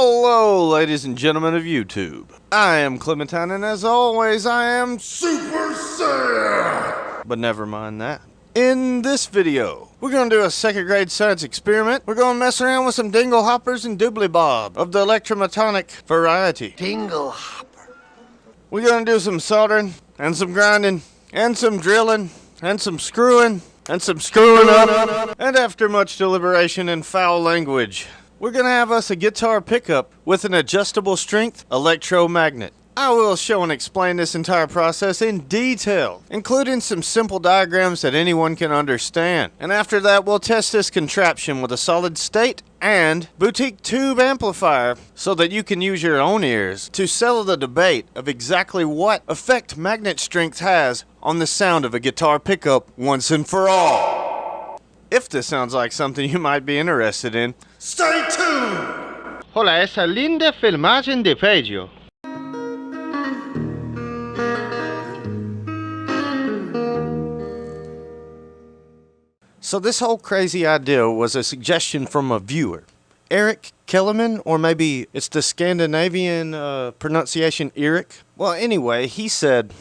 Hello, ladies and gentlemen of YouTube. I am Clementine, and as always, I am Super Saiyan! But never mind that. In this video, we're going to do a second grade science experiment. We're going to mess around with some dingle hoppers and doobly bob of the electromagnetic variety. Dingle hopper. We're going to do some soldering, and some grinding, and some drilling, and some screwing, and some screwing up. And after much deliberation and foul language, we're going to have us a guitar pickup with an adjustable strength electromagnet. I will show and explain this entire process in detail, including some simple diagrams that anyone can understand. And after that, we'll test this contraption with a solid state and boutique tube amplifier so that you can use your own ears to settle the debate of exactly what effect magnet strength has on the sound of a guitar pickup once and for all. If this sounds like something you might be interested in, stay tuned! Hola, esa linda filmagem de vídeo. So this whole crazy idea was a suggestion from a viewer, Eric Kellerman, or maybe it's the Scandinavian pronunciation Eric. Well, anyway, he said,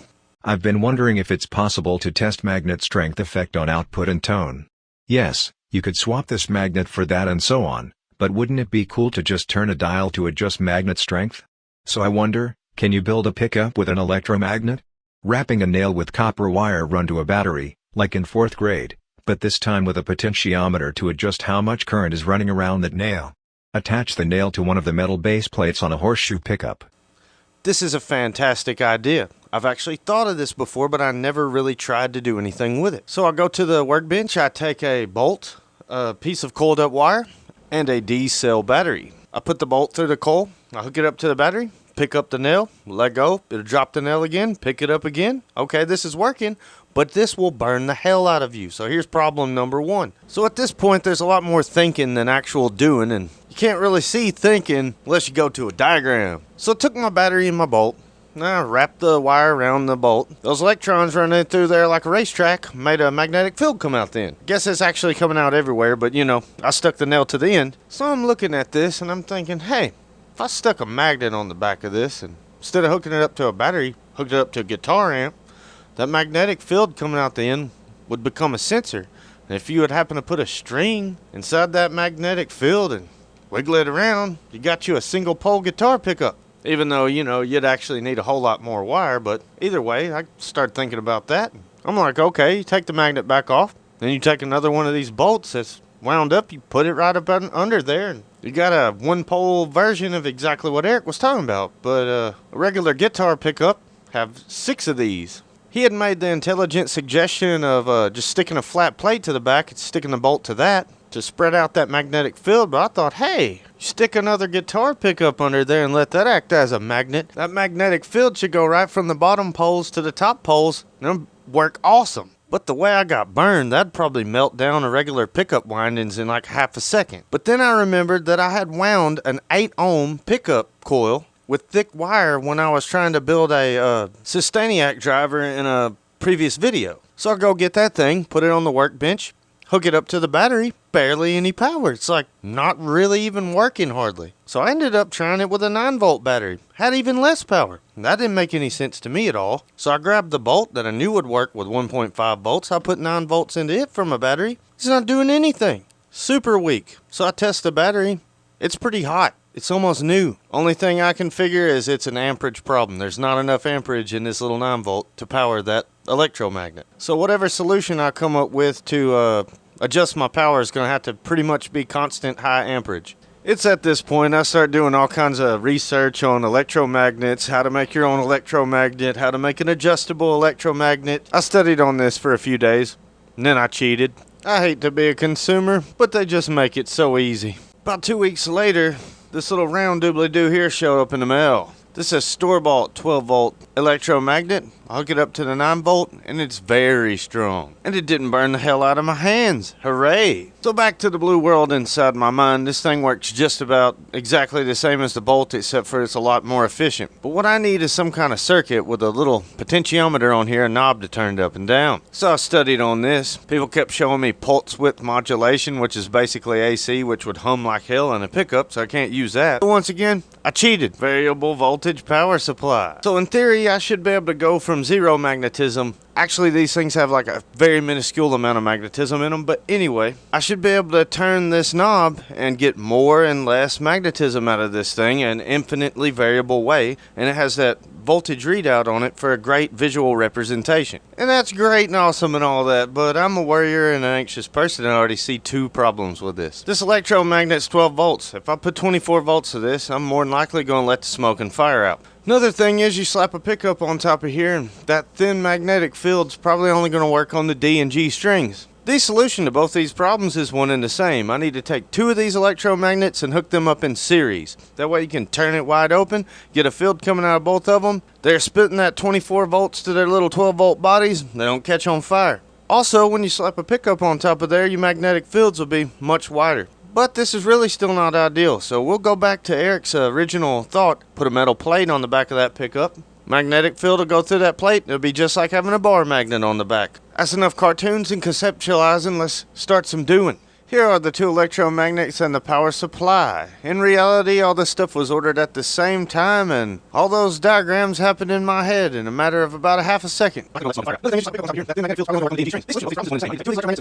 I've been wondering if it's possible to test magnet strength effect on output and tone. Yes, you could swap this magnet for that and so on, but wouldn't it be cool to just turn a dial to adjust magnet strength? So I wonder, can you build a pickup with an electromagnet? Wrapping a nail with copper wire run to a battery, like in 4th grade, but this time with a potentiometer to adjust how much current is running around that nail. Attach the nail to one of the metal base plates on a horseshoe pickup. this is a fantastic idea. I've actually thought of this before, but I never really tried to do anything with it. So I go to the workbench, I take a bolt, a piece of coiled up wire, and a D-cell battery. I put the bolt through the coil, I hook it up to the battery, pick up the nail, let go, it'll drop the nail again, pick it up again. Okay, this is working, but this will burn the hell out of you. So here's problem number one. So at this point, there's a lot more thinking than actual doing, and you can't really see thinking unless you go to a diagram. So I took my battery and my bolt, and I wrapped the wire around the bolt. Those electrons running through there like a racetrack made a magnetic field come out then. Guess it's actually coming out everywhere, but you know, I stuck the nail to the end. So I'm looking at this and I'm thinking, hey, if I stuck a magnet on the back of this and instead of hooking it up to a battery, hooked it up to a guitar amp, that magnetic field coming out the end would become a sensor. And if you would happen to put a string inside that magnetic field and wiggle it around, you got you a single pole guitar pickup. Even though, you know, you'd actually need a whole lot more wire, but either way, I started thinking about that. I'm like, okay, you take the magnet back off, then you take another one of these bolts that's wound up, you put it right up under there, and you got a one-pole version of exactly what Eric was talking about. But a regular guitar pickup have 6 of these. He had made the intelligent suggestion of just sticking a flat plate to the back and sticking the bolt to that to spread out that magnetic field, but I thought, hey, stick another guitar pickup under there and let that act as a magnet. That magnetic field should go right from the bottom poles to the top poles, and it'll work awesome. But the way I got burned, that'd probably melt down a regular pickup windings in like half a second. But then I remembered that I had wound an 8-ohm pickup coil with thick wire when I was trying to build a Sustainiac driver in a previous video. So I go get that thing, put it on the workbench, hook it up to the battery, barely any power. It's like not really even working hardly. So I ended up trying it with a 9-volt battery. Had even less power. That didn't make any sense to me at all. So I grabbed the bolt that I knew would work with 1.5 volts. I put 9 volts into it from a battery. It's not doing anything. Super weak. So I test the battery. It's pretty hot. It's almost new. Only thing I can figure is it's an amperage problem. There's not enough amperage in this little 9-volt to power that electromagnet. So whatever solution I come up with to adjust my power is going to have to pretty much be constant high amperage. It's at this point I start doing all kinds of research on electromagnets, how to make your own electromagnet, how to make an adjustable electromagnet. I studied on this for a few days, and then I cheated. I hate to be a consumer, but they just make it so easy. About 2 weeks later, this little round doobly-doo here showed up in the mail. This is a store-bought 12-volt electromagnet, I'll get up to the 9 volt, and it's very strong. And it didn't burn the hell out of my hands. Hooray! So back to the blue world inside my mind, this thing works just about exactly the same as the bolt, except for it's a lot more efficient. But what I need is some kind of circuit with a little potentiometer on here, a knob to turn it up and down. So I studied on this. People kept showing me pulse width modulation, which is basically AC, which would hum like hell in a pickup, so I can't use that. But once again, I cheated. Variable voltage power supply. So in theory, I should be able to go from zero magnetism. Actually, these things have like a very minuscule amount of magnetism in them, but anyway, I should be able to turn this knob and get more and less magnetism out of this thing in an infinitely variable way, and it has that voltage readout on it for a great visual representation. And that's great and awesome and all that, but I'm a worrier and an anxious person and I already see 2 problems with this. This electromagnet's 12 volts. If I put 24 volts to this, I'm more than likely going to let the smoke and fire out. Another thing is you slap a pickup on top of here and that thin magnetic field's probably only going to work on the D and G strings. The solution to both these problems is one and the same. I need to take 2 of these electromagnets and hook them up in series. That way you can turn it wide open, get a field coming out of both of them. They're spitting that 24 volts to their little 12 volt bodies. They don't catch on fire. Also, when you slap a pickup on top of there, your magnetic fields will be much wider. But this is really still not ideal, so we'll go back to Eric's original thought. Put a metal plate on the back of that pickup. Magnetic field will go through that plate. It'll be just like having a bar magnet on the back. That's enough cartoons and conceptualizing. Let's start some doing. Here are the 2 electromagnets and the power supply. In reality, all this stuff was ordered at the same time, and all those diagrams happened in my head in a matter of about a half a second.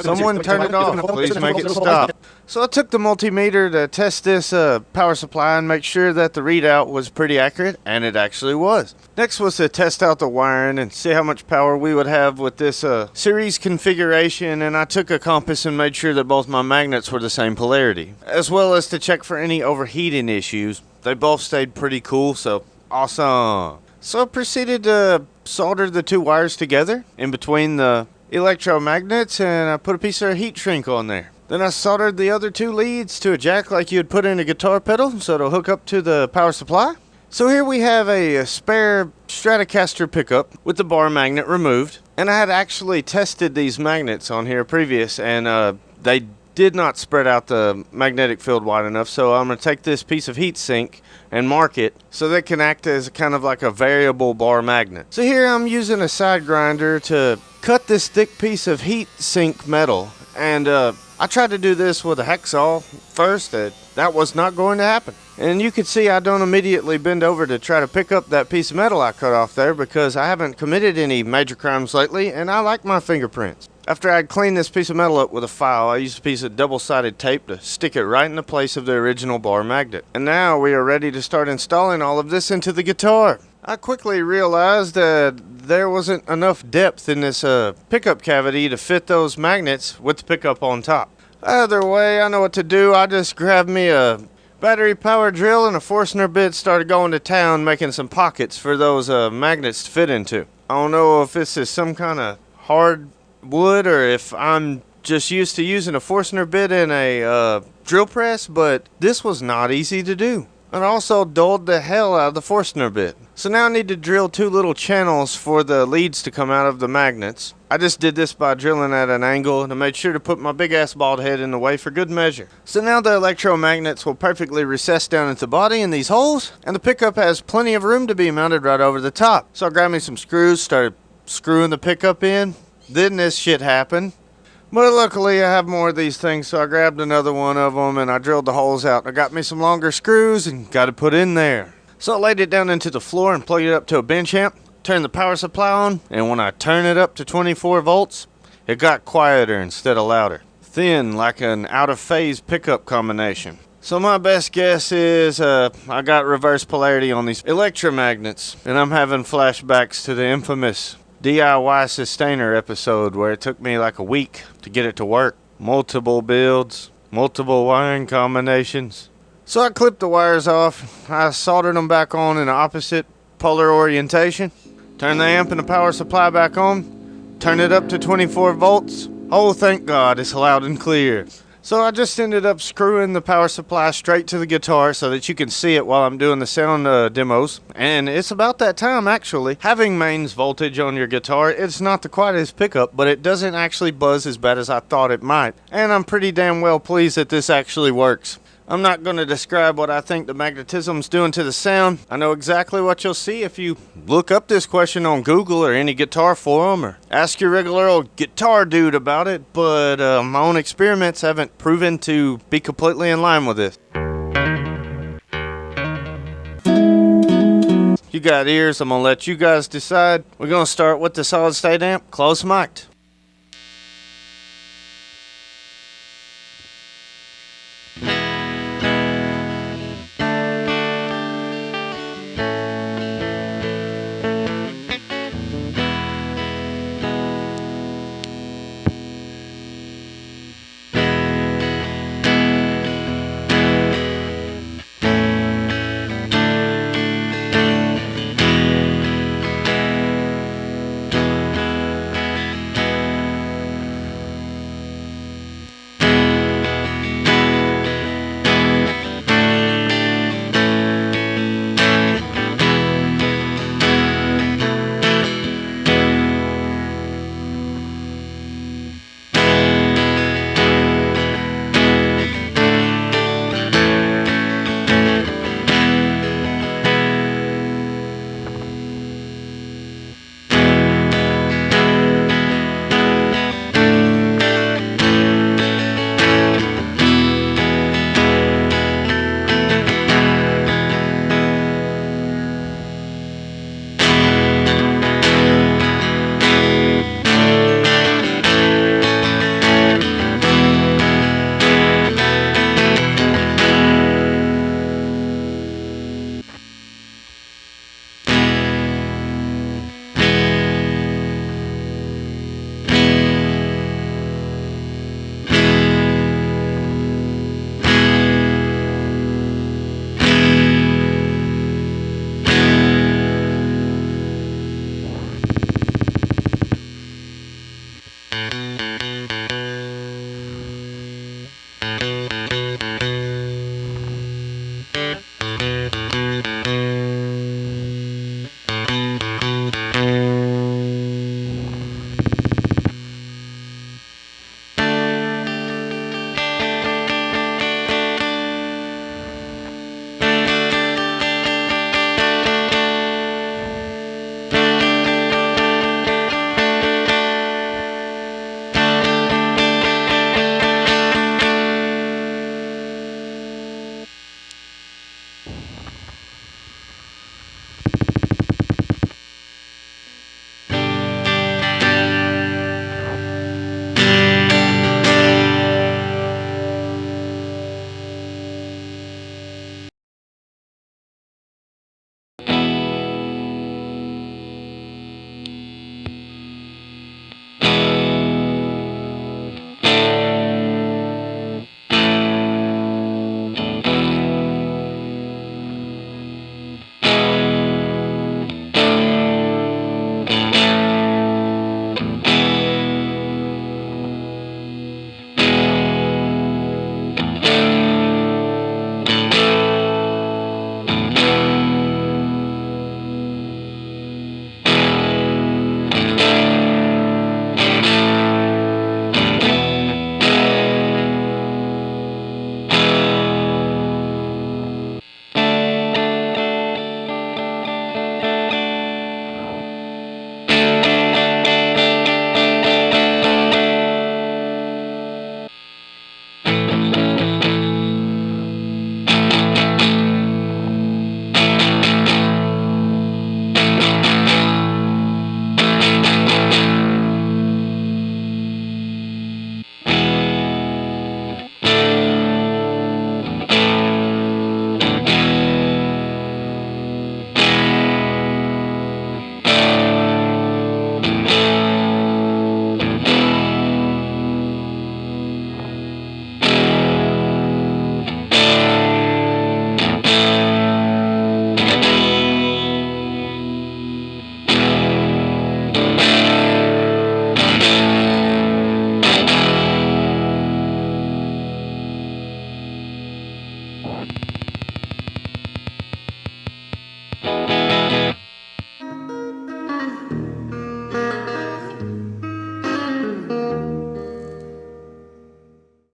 Someone turn it off. Please make it stop. So I took the multimeter to test this power supply and make sure that the readout was pretty accurate, and it actually was. Next was to test out the wiring and see how much power we would have with this series configuration, and I took a compass and made sure that both my magnets were the same polarity, as well as to check for any overheating issues. They both stayed pretty cool, so awesome. So I proceeded to solder the 2 wires together in between the electromagnets, and I put a piece of heat shrink on there. Then I soldered the other 2 leads to a jack like you'd put in a guitar pedal, so it'll hook up to the power supply. So here we have a spare Stratocaster pickup with the bar magnet removed, and I had actually tested these magnets on here previous, and they did not spread out the magnetic field wide enough, so I'm going to take this piece of heat sink and mark it so that it can act as kind of like a variable bar magnet. So here I'm using a side grinder to cut this thick piece of heat sink metal, and I tried to do this with a hacksaw first. That was not going to happen. And you can see I don't immediately bend over to try to pick up that piece of metal I cut off there because I haven't committed any major crimes lately and I like my fingerprints. After I'd cleaned this piece of metal up with a file, I used a piece of double-sided tape to stick it right in the place of the original bar magnet. And now we are ready to start installing all of this into the guitar. I quickly realized that there wasn't enough depth in this pickup cavity to fit those magnets with the pickup on top. Either way, I know what to do. I just grabbed me a battery power drill and a Forstner bit, started going to town making some pockets for those magnets to fit into. I don't know if this is some kind of hard wood or if I'm just used to using a Forstner bit in a drill press, but this was not easy to do. And also dulled the hell out of the Forstner bit. So now I need to drill 2 little channels for the leads to come out of the magnets. I just did this by drilling at an angle and I made sure to put my big ass bald head in the way for good measure. So now the electromagnets will perfectly recess down into the body in these holes, and the pickup has plenty of room to be mounted right over the top. So I grabbed me some screws, started screwing the pickup in. Then this shit happened. But luckily I have more of these things, so I grabbed another one of them and I drilled the holes out. I got me some longer screws and got it put in there. So I laid it down into the floor and plugged it up to a bench amp, turned the power supply on, and when I turned it up to 24 volts, it got quieter instead of louder. Thin, like an out-of-phase pickup combination. So my best guess is I got reverse polarity on these electromagnets, and I'm having flashbacks to the infamous DIY sustainer episode where it took me like a week to get it to work. Multiple builds, multiple wiring combinations. So I clipped the wires off, I soldered them back on in the opposite polar orientation, turned the amp and the power supply back on, turned it up to 24 volts. Oh, thank God, it's loud and clear. So I just ended up screwing the power supply straight to the guitar so that you can see it while I'm doing the sound demos. And it's about that time, actually. Having mains voltage on your guitar, it's not the quietest pickup, but it doesn't actually buzz as bad as I thought it might. And I'm pretty damn well pleased that this actually works. I'm not going to describe what I think the magnetism's doing to the sound. I know exactly what you'll see if you look up this question on Google or any guitar forum or ask your regular old guitar dude about it, but my own experiments haven't proven to be completely in line with this. You got ears, I'm going to let you guys decide. We're going to start with the solid state amp, close mic'd.